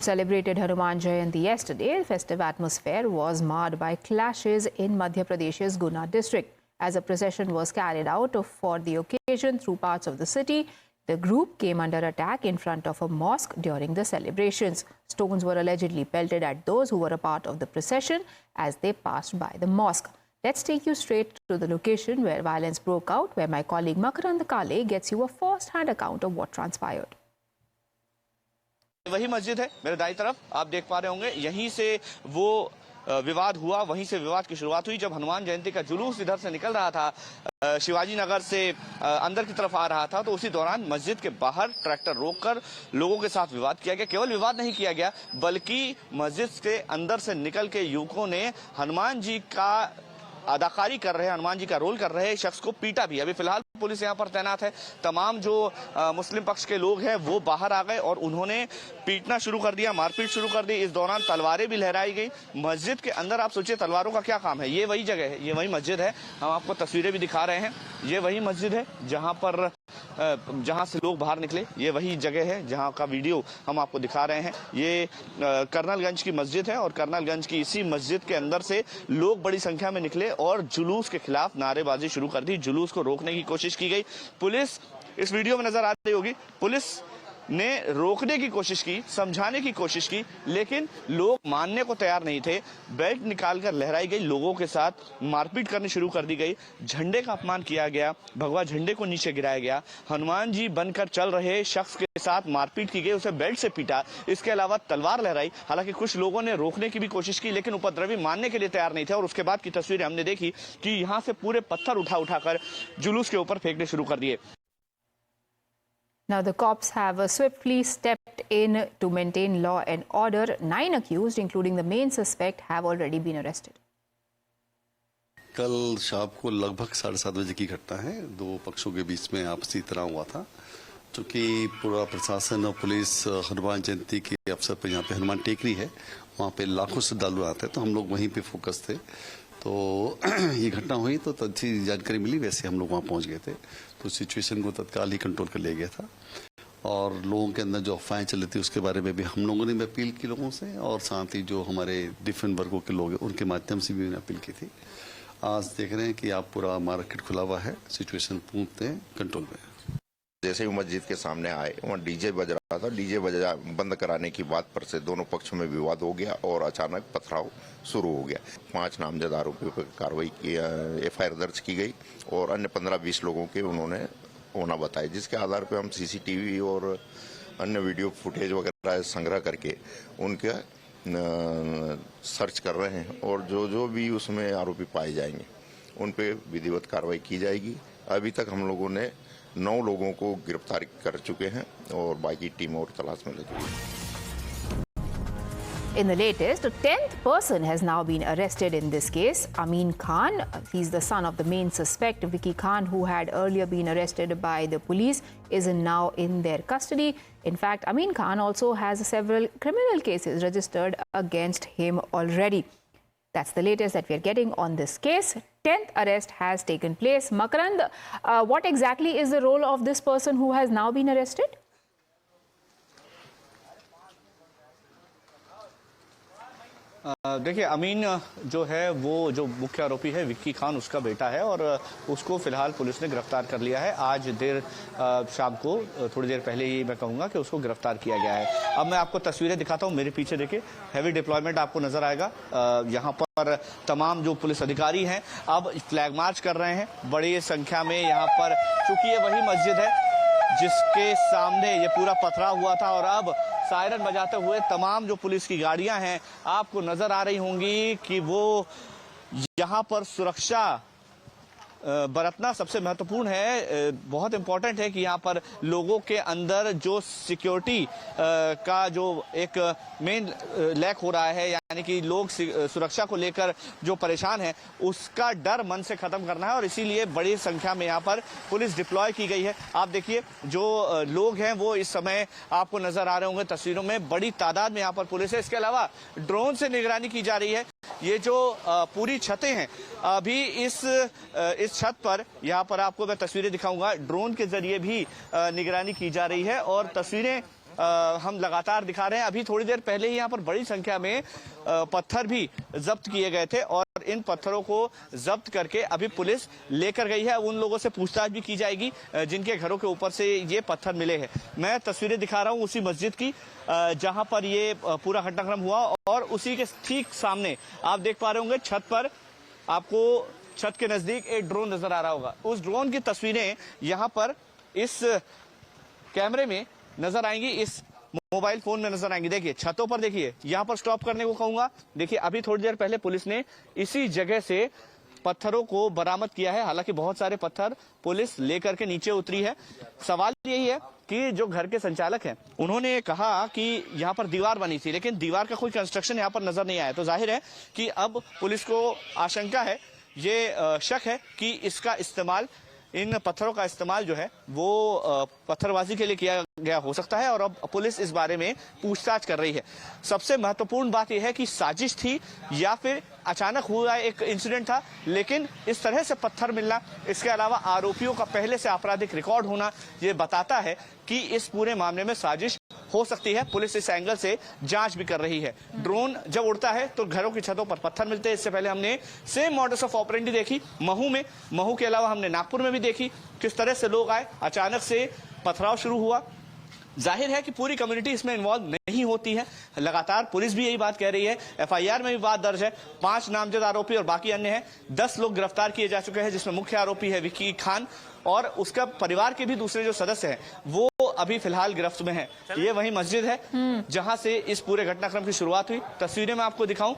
Celebrated Hanuman Jayanti yesterday. The festive atmosphere was marred by clashes in Madhya Pradesh's Guna district. As a procession was carried out for the occasion through parts of the city, the group came under attack in front of a mosque during the celebrations. Stones were allegedly pelted at those who were a part of the procession as they passed by the mosque. Let's take you straight to the location where violence broke out, where my colleague Makarand Kale gets you a first-hand account of what transpired. वही मस्जिद है मेरे दाईं तरफ आप देख पा रहे होंगे। यहीं से वो विवाद हुआ, वहीं से विवाद की शुरुआत हुई जब हनुमान जयंती का जुलूस इधर से निकल रहा था, शिवाजी नगर से अंदर की तरफ आ रहा था, तो उसी दौरान मस्जिद के बाहर ट्रैक्टर रोककर लोगों के साथ विवाद किया गया। केवल विवाद नहीं किया गया बल्कि मस्जिद के अंदर से निकल के युवकों ने हनुमान जी का अदाकारी कर रहे, हनुमान जी का रोल कर रहे शख्स को पीटा भी। अभी फिलहाल पुलिस यहाँ पर तैनात है। तमाम जो मुस्लिम पक्ष के लोग हैं वो बाहर आ गए और उन्होंने पीटना शुरू कर दिया, मारपीट शुरू कर दी। इस दौरान तलवारें भी लहराई गई। मस्जिद के अंदर आप सोचिए तलवारों का क्या काम है। ये वही जगह है, ये वही मस्जिद है। हम आपको तस्वीरें भी दिखा रहे हैं। ये वही मस्जिद है जहां से लोग बाहर निकले। ये वही जगह है जहां का वीडियो हम आपको दिखा रहे हैं। ये कर्नलगंज की मस्जिद है और कर्नलगंज की इसी मस्जिद के अंदर से लोग बड़ी संख्या में निकले और जुलूस के खिलाफ नारेबाजी शुरू कर दी। जुलूस को रोकने की कोशिश की गई। पुलिस इस वीडियो में नजर आ रही होगी, पुलिस ने रोकने की कोशिश की, समझाने की कोशिश की, लेकिन लोग मानने को तैयार नहीं थे। बेल्ट निकालकर लहराई गई, लोगों के साथ मारपीट करनी शुरू कर दी गई। झंडे का अपमान किया गया, भगवा झंडे को नीचे गिराया गया। हनुमान जी बनकर चल रहे शख्स के साथ मारपीट की गई, उसे बेल्ट से पीटा। इसके अलावा तलवार लहराई। हालांकि कुछ लोगों ने रोकने की भी कोशिश की, लेकिन उपद्रवी मानने के लिए तैयार नहीं थे। और उसके बाद की तस्वीरें हमने देखी कि यहाँ से पूरे पत्थर उठाकर जुलूस के ऊपर फेंकने शुरू कर दिए। Now, the cops have swiftly stepped in to maintain law and order. 9 accused, including the main suspect, have already been arrested. कल शाम को लगभग 7:30 बजे की घटना है। दो पक्षों के बीच में आपसी तनाव हुआ था। चूँकि पूरा प्रशासन और पुलिस हनुमान जयंती के अवसर पर यहाँ पे हनुमान टेकरी है, वहाँ पे लाखों श्रद्धालु आते हैं, तो हम लोग वहीं पे फोकस थे। तो ये घटना हुई तो अच्छी जानकारी मिली, वैसे हम लोग वहाँ पहुँच गए थे, तो सिचुएशन को तत्काल ही कंट्रोल कर लिया गया था। और लोगों के अंदर जो अफवाहें चल रही थी उसके बारे में भी हम लोगों ने भी अपील की लोगों से, और साथ ही जो हमारे डिफरेंट वर्गों के लोग हैं उनके माध्यम से भी अपील की थी। आज देख रहे हैं कि आप पूरा मार्केट खुला हुआ है, सिचुएशन पूर्ण कंट्रोल में। जैसे ही मस्जिद के सामने आए वहाँ डीजे बज रहा था। डीजे बंद कराने की बात पर से दोनों पक्षों में विवाद हो गया और अचानक पथराव शुरू हो गया। 5 नामजद आरोपियों पर कार्रवाई की, FIR दर्ज की गई और अन्य 15-20 लोगों के उन्होंने होना बताया, जिसके आधार पर हम CCTV और अन्य वीडियो फुटेज वगैरह संग्रह करके उनका सर्च कर रहे हैं और जो भी उसमें आरोपी पाए जाएंगे उन पे विधिवत कार्रवाई की जाएगी। अभी तक हम लोगों ने 9 लोगों को गिरफ्तार कर चुके हैं और बाकी टीम और तलाश में लगी है। In the latest, a 10th person has now been arrested in this case. Amin Khan, he's the son of the main suspect, Vicky Khan, who had earlier been arrested by the police, is now in their custody. In fact, Amin Khan also has several criminal cases registered against him already. That's the latest that we are getting on this case. 10th arrest has taken place. Makarand, what exactly is the role of this person who has now been arrested? देखिए, अमीन जो है वो जो मुख्य आरोपी है विक्की खान, उसका बेटा है और उसको फिलहाल पुलिस ने गिरफ्तार कर लिया है। आज देर शाम को, थोड़ी देर पहले ही मैं कहूँगा कि उसको गिरफ्तार किया गया है। अब मैं आपको तस्वीरें दिखाता हूँ। मेरे पीछे देखिए हैवी डिप्लॉयमेंट आपको नजर आएगा। यहाँ पर तमाम जो पुलिस अधिकारी हैं अब फ्लैग मार्च कर रहे हैं बड़ी संख्या में यहाँ पर, चूंकि ये वही मस्जिद है जिसके सामने ये पूरा पथराव हुआ था। और अब सायरन बजाते हुए तमाम जो पुलिस की गाड़ियां हैं आपको नजर आ रही होंगी कि वो यहाँ पर सुरक्षा बरतना सबसे महत्वपूर्ण है। बहुत इंपॉर्टेंट है कि यहाँ पर लोगों के अंदर जो सिक्योरिटी का जो एक मेन लैक हो रहा है, यानी कि लोग सुरक्षा को लेकर जो परेशान हैं, उसका डर मन से खत्म करना है और इसीलिए बड़ी संख्या में यहाँ पर पुलिस डिप्लॉय की गई है। आप देखिए जो लोग हैं वो इस समय आपको नजर आ रहे होंगे तस्वीरों में, बड़ी तादाद में यहाँ पर पुलिस है। इसके अलावा ड्रोन से निगरानी की जा रही है। ये जो पूरी छतें हैं, अभी इस छत पर, यहाँ पर आपको मैं तस्वीरें दिखाऊंगा, ड्रोन के जरिए भी निगरानी की जा रही है और तस्वीरें हम लगातार दिखा रहे हैं। अभी थोड़ी देर पहले ही यहाँ पर बड़ी संख्या में पत्थर भी जब्त किए गए थे और इन पत्थरों को जब्त करके अभी पुलिस लेकर गई है। उन लोगों से पूछताछ भी की जाएगी जिनके घरों के ऊपर से ये पत्थर मिले हैं। मैं तस्वीरें दिखा रहा हूँ उसी मस्जिद की जहां पर ये पूरा घटनाक्रम हुआ और उसी के ठीक सामने आप देख पा रहे होंगे छत पर आपको छत के नजदीक एक ड्रोन नजर आ रहा होगा। उस ड्रोन की तस्वीरें यहां पर इस कैमरे में नजर आएंगी, इस मोबाइल फोन में नजर आएंगी। देखिए छतों पर, देखिए यहां पर स्टॉप करने को कहूंगा। देखिए अभी थोड़ी देर पहले पुलिस ने इसी जगह से पत्थरों को बरामद किया है। हालांकि बहुत सारे पत्थर पुलिस लेकर के नीचे उतरी है। सवाल यही है कि जो घर के संचालक हैं उन्होंने कहा कि यहाँ पर दीवार बनी थी, लेकिन दीवार का कोई कंस्ट्रक्शन यहाँ पर नजर नहीं आया। तो जाहिर है कि अब पुलिस को आशंका है, ये शक है कि इसका इस्तेमाल, इन पत्थरों का इस्तेमाल जो है वो पत्थरबाजी के लिए किया गया हो सकता है और अब पुलिस इस बारे में पूछताछ कर रही है। सबसे महत्वपूर्ण बात यह है कि साजिश थी या फिर अचानक हुआ एक इंसिडेंट था, लेकिन इस तरह से पत्थर मिलना, इसके अलावा आरोपियों का पहले से आपराधिक रिकॉर्ड होना, ये बताता है कि इस पूरे मामले में साजिश हो सकती है। पुलिस इस एंगल से जांच भी कर रही है। ड्रोन जब उड़ता है तो घरों की छतों पर पत्थर मिलते हैं। इससे पहले हमने सेम मॉडस ऑफ ऑपरेंडी देखी महू में, महू के अलावा हमने नागपुर में भी देखी किस तरह से लोग आए, अचानक से पथराव शुरू हुआ। जाहिर है कि पूरी कम्युनिटी इसमें इन्वॉल्व नहीं होती है। लगातार पुलिस भी यही बात कह रही है। एफआईआर में भी बात दर्ज है, 5 नामजद आरोपी और बाकी अन्य हैं। 10 लोग गिरफ्तार किए जा चुके हैं, जिसमें मुख्य आरोपी है विक्की खान और उसका परिवार के भी दूसरे जो सदस्य हैं वो अभी फिलहाल गिरफ्त में हैं। ये वही मस्जिद है जहां से इस पूरे घटनाक्रम की शुरुआत हुई। तस्वीरें मैं आपको दिखाऊं,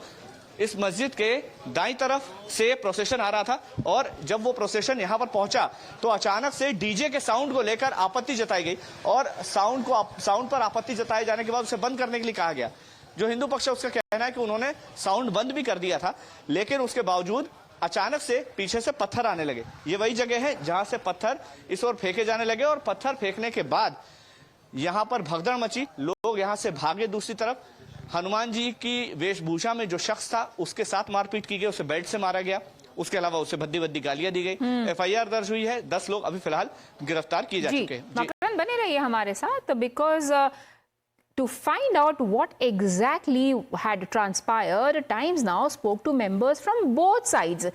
इस मस्जिद के दाईं तरफ से प्रोसेशन आ रहा था और जब वो प्रोसेशन यहाँ पर पहुंचा तो अचानक से डीजे के साउंड को लेकर आपत्ति जताई गई और साउंड पर आपत्ति जताए जाने के बाद उसे बंद करने के लिए कहा गया। जो हिंदू पक्ष है उसका कहना है कि उन्होंने साउंड बंद भी कर दिया था, लेकिन उसके बावजूद अचानक से पीछे से पत्थर आने लगे। ये वही जगह है जहां से पत्थर इस ओर फेंके जाने लगे और पत्थर फेंकने के बाद यहाँ पर भगदड़ मची, लोग यहाँ से भागे दूसरी तरफ। हनुमान जी की वेशभूषा में जो शख्स था उसके साथ मारपीट की गई, उसे बेल्ट से मारा गया। उसके अलावा उसे भद्दी भद्दी गालियां दी गई। एफआईआर दर्ज हुई है, 10 लोग अभी फिलहाल गिरफ्तार किए जा चुके हैं। मकरन बने रहिए हमारे साथ, because to find out what exactly had transpired, Times Now spoke to members from both sides.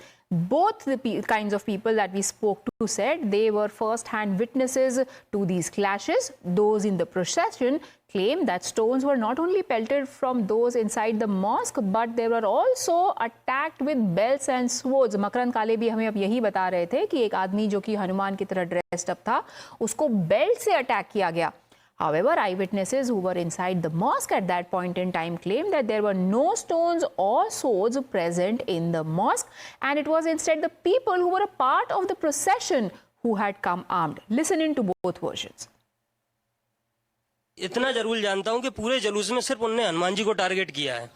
Both the kinds of people that we spoke to said they were first-hand witnesses to these clashes. Those in the procession claimed that stones were not only pelted from those inside the mosque, but they were also attacked with belts and swords. Makarand काले भी हमें अब यही बता रहे थे कि एक आदमी जो कि हनुमान की तरह ड्रेस्ड अप था, उसको बेल्ट से अटैक किया गया। However, eyewitnesses who were inside the mosque at that point in time claimed that there were no stones or swords present in the mosque, and it was instead the people who were a part of the procession who had come armed. Listen in to both versions. इतना जरूर जानता हूँ कि पूरे जुलूस में सिर्फ उन्होंने हनुमान जी को टारगेट किया है।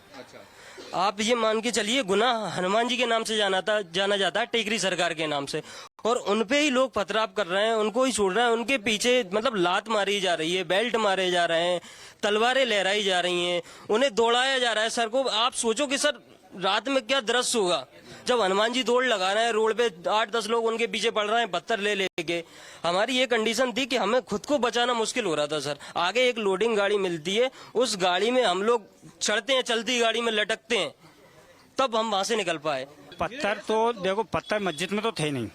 आप ये मान के चलिए, गुनाह हनुमान जी के नाम से जाना जाता है, टेकरी सरकार के नाम से, और उनपे ही लोग पथराव कर रहे हैं, उनको ही छोड़ रहे हैं। उनके पीछे मतलब लात मारी जा रही है, बेल्ट मारे जा रहे हैं, तलवारें लहराई जा रही हैं, उन्हें दौड़ाया जा रहा है। सर को आप सोचो कि सर रात में क्या दृश्य होगा जब हनुमान जी दौड़ लगा रहे हैं, रोड पे 8-10 लोग उनके पीछे पड़ रहे हैं पत्थर ले लेके। हमारी ये कंडीशन थी कि हमें खुद को बचाना मुश्किल हो रहा था सर। आगे एक लोडिंग गाड़ी मिलती है, उस गाड़ी में हम लोग चढ़ते हैं, चलती गाड़ी में लटकते हैं, तब हम वहां से निकल पाए। पत्थर तो देखो, पत्थर मस्जिद में तो थे नहीं,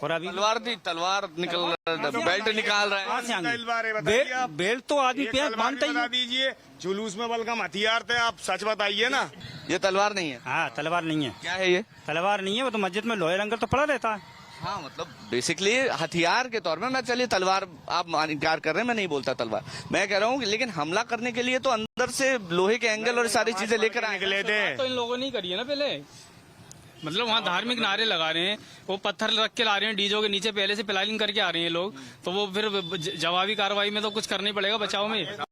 और अभी तलवार थी, तलवार निकल, बेल्ट निकाल रहे हैं। बेल्ट तो आदमी पे मानता ही है। दीजिए, जुलूस में बलगम हथियार थे, आप सच बताइए ना। ये तलवार नहीं है। हाँ, तलवार नहीं है। क्या है ये? तलवार नहीं है, वो तो मस्जिद में लोहे लंगर तो पड़ा रहता है। हाँ, मतलब बेसिकली हथियार के तौर में मैं, चलिए तलवार आप इनकार कर रहे हैं, मैं नहीं बोलता तलवार, मैं कह रहा हूँ लेकिन हमला करने के लिए तो अंदर से लोहे के एंगल और सारी चीजें लेकर निकले थे। तो इन लोगों ने करी है ना पहले, मतलब वहाँ धार्मिक नारे लगा रहे हैं, वो पत्थर रख के ला रहे हैं डीजो के नीचे, पहले से प्लानिंग करके आ रहे हैं लोग, तो वो फिर जवाबी कार्रवाई में तो कुछ करना ही पड़ेगा बचाव में।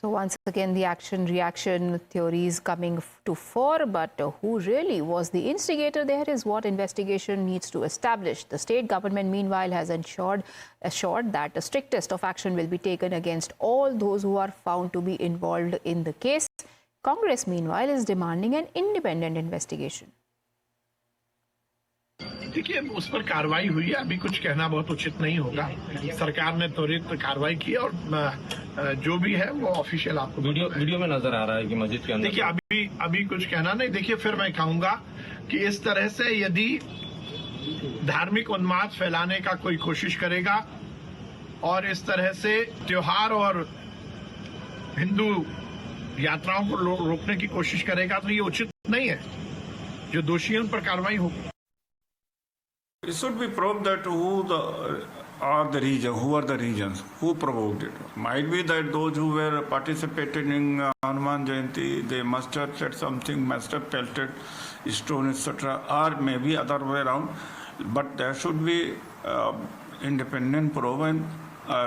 So once again, the action-reaction theories coming to fore, but who really was the instigator there is what investigation needs to establish. The state government, meanwhile, has assured that the strictest of action will be taken against all those who are found to be involved in the case. Congress, meanwhile, is demanding an independent investigation. देखिए, उस पर कार्रवाई हुई है, अभी कुछ कहना बहुत उचित नहीं होगा। सरकार ने त्वरित कार्रवाई की और जो भी है वो ऑफिशियल आपको वीडियो में नजर आ रहा है कि मस्जिद के अंदर। देखिए, अभी कुछ कहना नहीं। देखिए, फिर मैं कहूंगा कि इस तरह से यदि धार्मिक उन्माद फैलाने का कोई कोशिश करेगा और इस तरह से त्योहार और हिंदू यात्राओं को रोकने की कोशिश करेगा तो ये उचित नहीं है। जो दोषी हैं उन पर कार्रवाई होगी। It should be proved that who are the regions who provoked it. Might be that those who were participating in Hanuman Jayanti, they must have said something, must have pelted stone, etc., or maybe other way around. But there should be independent probe and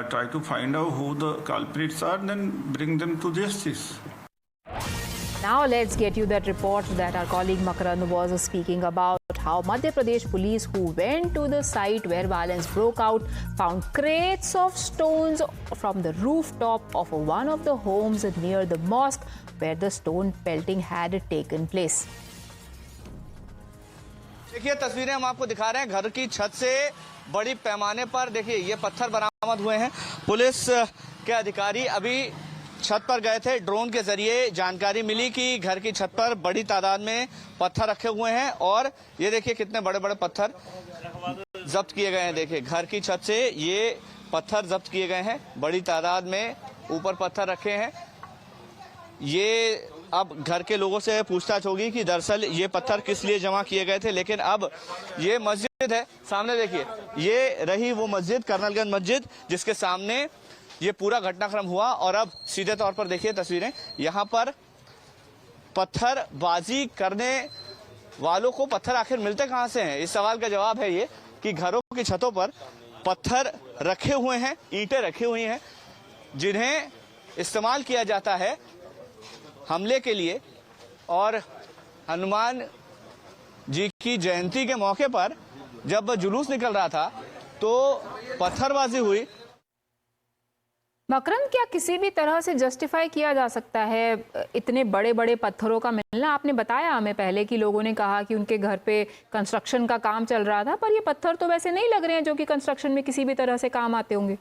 try to find out who the culprits are, then bring them to justice. Now let's get you that report that our colleague Makarand was speaking about, how Madhya Pradesh police who went to the site where violence broke out found crates of stones from the rooftop of one of the homes near the mosque where the stone pelting had taken place. देखिए तस्वीरें हम आपको दिखा रहे हैं घर की छत से बड़ी पैमाने पर देखिए ये पत्थर बरामद हुए हैं। पुलिस के अधिकारी अभी छत पर गए थे। ड्रोन के जरिए जानकारी मिली कि घर की छत पर बड़ी तादाद में पत्थर रखे हुए हैं और ये देखिए कितने बड़े बड़े पत्थर जब्त किए गए हैं। देखिए घर की छत से ये पत्थर जब्त किए गए हैं, बड़ी तादाद में ऊपर पत्थर रखे हैं। ये अब घर के लोगों से पूछताछ होगी कि दरअसल ये पत्थर किस लिए जमा किए गए थे। लेकिन अब ये मस्जिद है, सामने देखिए ये रही वो मस्जिद, कर्नलगंज मस्जिद, जिसके सामने ये पूरा घटनाक्रम हुआ। और अब सीधे तौर पर देखिए तस्वीरें, यहाँ पर पत्थरबाजी करने वालों को पत्थर आखिर मिलते कहाँ से हैं? इस सवाल का जवाब है ये कि घरों की छतों पर पत्थर रखे हुए हैं, ईंटें रखी हुई हैं, जिन्हें इस्तेमाल किया जाता है हमले के लिए। और हनुमान जी की जयंती के मौके पर जब जुलूस निकल रहा था तो पत्थरबाजी हुई। मकरंद, क्या किसी भी तरह से जस्टिफाई किया जा सकता है इतने बड़े बड़े पत्थरों का मिलना? आपने बताया हमें पहले कि लोगों ने कहा कि उनके घर पे कंस्ट्रक्शन का काम चल रहा था, पर ये पत्थर तो वैसे नहीं लग रहे हैं जो कि कंस्ट्रक्शन में किसी भी तरह से काम आते होंगे।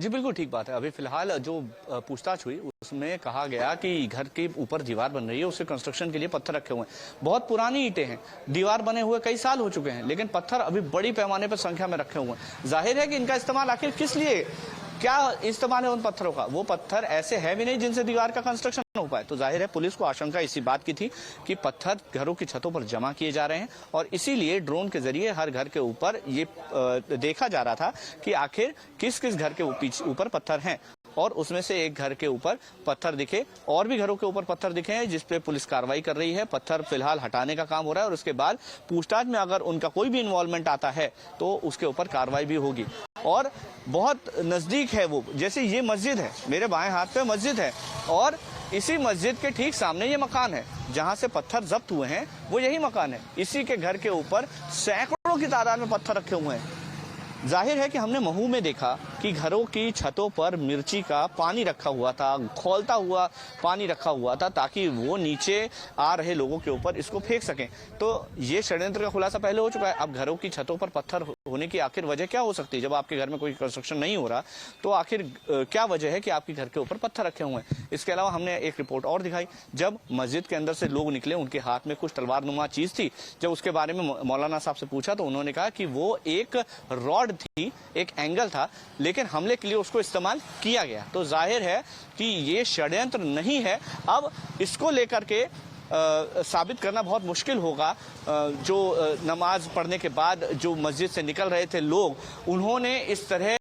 जी बिल्कुल ठीक बात है। अभी फिलहाल जो पूछताछ हुई उसमें कहा गया कि घर के ऊपर दीवार बन रही है, उसके कंस्ट्रक्शन के लिए पत्थर रखे हुए हैं। बहुत पुरानी ईंटें हैं, दीवार बने हुए कई साल हो चुके हैं, लेकिन पत्थर अभी बड़ी पैमाने पर संख्या में रखे हुए हैं। जाहिर है कि इनका इस्तेमाल आखिर किस लिए, क्या इस्तेमाल है उन पत्थरों का? वो पत्थर ऐसे है भी नहीं जिनसे दीवार का कंस्ट्रक्शन हो पाए। तो जाहिर है पुलिस को आशंका इसी बात की थी कि पत्थर घरों की छतों पर जमा किए जा रहे हैं और इसीलिए ड्रोन के जरिए हर घर के ऊपर ये देखा जा रहा था कि आखिर किस किस घर के ऊपर पत्थर हैं। और उसमें से एक घर के ऊपर पत्थर दिखे, और भी घरों के ऊपर पत्थर दिखे हैं जिस पे पुलिस कार्रवाई कर रही है। पत्थर फिलहाल हटाने का काम हो रहा है और उसके बाद पूछताछ में अगर उनका कोई भी इन्वॉल्वमेंट आता है तो उसके ऊपर कार्रवाई भी होगी। और बहुत नजदीक है वो, जैसे ये मस्जिद है, मेरे बाएं हाथ पे मस्जिद है और इसी मस्जिद के ठीक सामने ये मकान है जहां से पत्थर जब्त हुए हैं, वो यही मकान है। इसी के घर के ऊपर सैकड़ों की तादाद में पत्थर रखे हुए हैं। जाहिर है कि हमने महू में देखा कि घरों की छतों पर मिर्ची का पानी रखा हुआ था, खौलता हुआ पानी रखा हुआ था ताकि वो नीचे आ रहे लोगों के ऊपर इसको फेंक सकें। तो ये षड्यंत्र का खुलासा पहले हो चुका है। अब घरों की छतों पर पत्थर होने की आखिर वजह क्या हो सकती है? जब आपके घर में कोई कंस्ट्रक्शन नहीं हो रहा तो आखिर क्या वजह है कि आपके घर के ऊपर पत्थर रखे हुए हैं? इसके अलावा हमने एक रिपोर्ट और दिखाई, जब मस्जिद के अंदर से लोग निकले उनके हाथ में कुछ तलवारनुमा चीज थी। जब उसके बारे में मौलाना साहब से पूछा तो उन्होंने कहा कि वो एक रॉड थी, एक एंगल था, लेकिन हमले के लिए उसको इस्तेमाल किया गया। तो जाहिर है कि ये षड्यंत्र नहीं है। अब इसको लेकर के साबित करना बहुत मुश्किल होगा। जो नमाज पढ़ने के बाद जो मस्जिद से निकल रहे थे लोग, उन्होंने इस तरह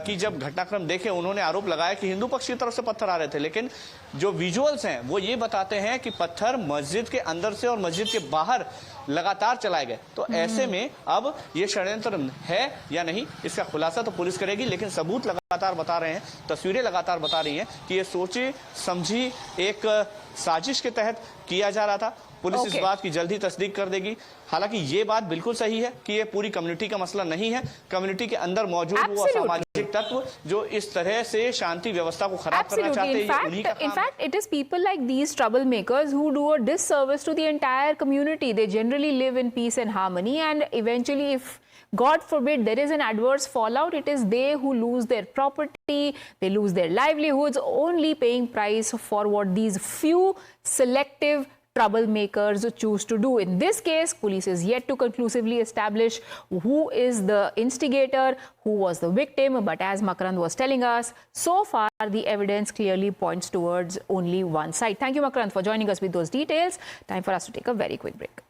की जब घटनाक्रम देखे उन्होंने आरोप लगाया कि हिंदू पक्ष की तरफ से पत्थर आ रहे थे, लेकिन जो विजुअल्स हैं वो ये बताते हैं कि पत्थर मस्जिद के अंदर से और मस्जिद के बाहर लगातार चलाए गए। तो ऐसे में अब ये षड्यंत्र है या नहीं, इसका खुलासा तो पुलिस करेगी, लेकिन सबूत लगातार बता रहे हैं, तस्वीरें लगातार बता रही हैं कि ये सोची समझी एक साजिश के तहत किया जा रहा था पुलिस इस Okay. बात की जल्द ही तस्दीक कर देगी। हालांकि ये बात बिल्कुल सही है कि ये पूरी कम्युनिटी का मसला नहीं है, कम्युनिटी के अंदर मौजूद वो Absolutely. असामाजिक तत्व जो इस तरह से शांति व्यवस्था को खराब करना चाहते हैं, ये उन्हीं का In काम है। fact, it is people like these troublemakers who do a disservice to the entire community. They generally live in peace and harmony, and eventually, if God forbid there is an adverse fallout, it is they who lose their property, they lose their livelihoods, only paying price for what these few selective troublemakers choose to do. In this case, police is yet to conclusively establish who is the instigator, who was the victim. But as Makarand was telling us, so far the evidence clearly points towards only one side. Thank you, Makarand, for joining us with those details. Time for us to take a very quick break.